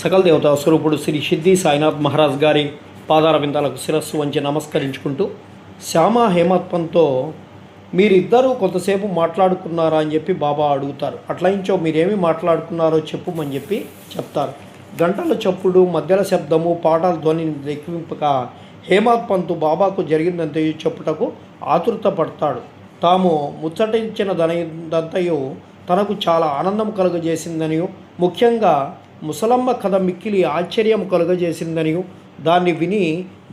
సకల దేవతా స్వరూపుడు శ్రీ సిద్ధి సాయినాథ్ మహారాజ్ గారి పాదార విందాలకు శిరస్సు వంచి నమస్కరించుకుంటూ, శ్యామ హేమత్వంతో మీరిద్దరూ కొంతసేపు మాట్లాడుకున్నారా అని చెప్పి బాబా అడుగుతారు. అట్లయించో మీరేమి మాట్లాడుకున్నారో చెప్పుమని చెప్పి చెప్తారు. గంటల చప్పుడు, మధ్యల శబ్దము, పాటల ధ్వనిని లెక్కింపక హేమత్వంతు బాబాకు జరిగిందంతే చెప్పుటకు ఆతృత పడతాడు. తాము ముచ్చటించిన దంతయు తనకు చాలా ఆనందం కలుగజేసిందనియు, ముఖ్యంగా ముసలమ్మ కథ మిక్కిలి ఆశ్చర్యం కలుగజేసిందనియు, దాన్ని విని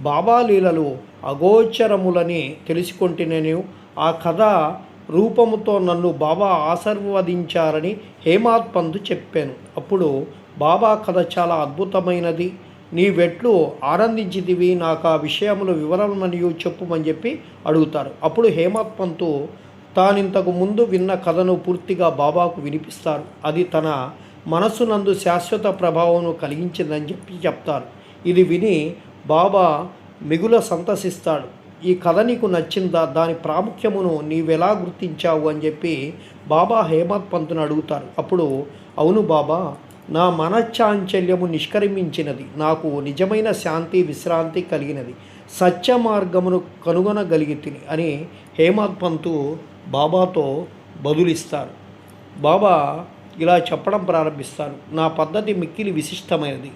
బాబా లీలలు అగోచరములని తెలుసుకొంటిననియు, ఆ కథ రూపముతో నన్ను బాబా ఆశీర్వదించారని హేమత్పంతు చెప్పాను. అప్పుడు బాబా కథ చాలా అద్భుతమైనది, నీవెట్లు ఆనందించితివి, నాకు ఆ విషయములు వివరమనియు చెప్పుమని చెప్పి అడుగుతారు. అప్పుడు హేమత్పంతు తానింతకు ముందు విన్న కథను పూర్తిగా బాబాకు వినిపిస్తారు. అది తన మనస్సునందు శాశ్వత ప్రభావం కలిగించిందని చెప్పి చెప్తారు. ఇది విని బాబా మిగుల సంతసిస్తాడు. ఈ కథ నీకు నచ్చిందా, దాని ప్రాముఖ్యమును నీవెలా గుర్తించావు అని చెప్పి బాబా హేమత్పంతును అడుగుతారు. అప్పుడు అవును బాబా, నా మనశ్చాంచల్యము నిష్క్రమించినది, నాకు నిజమైన శాంతి విశ్రాంతి కలిగినది, సత్య మార్గమును కనుగొనగలిగితిని అని హేమత్పంతు బాబాతో బదులిస్తారు. బాబా ఇలా చెప్పడం ప్రారంభిస్తారు. నా పద్ధతి మిక్కిలి విశిష్టమైనది.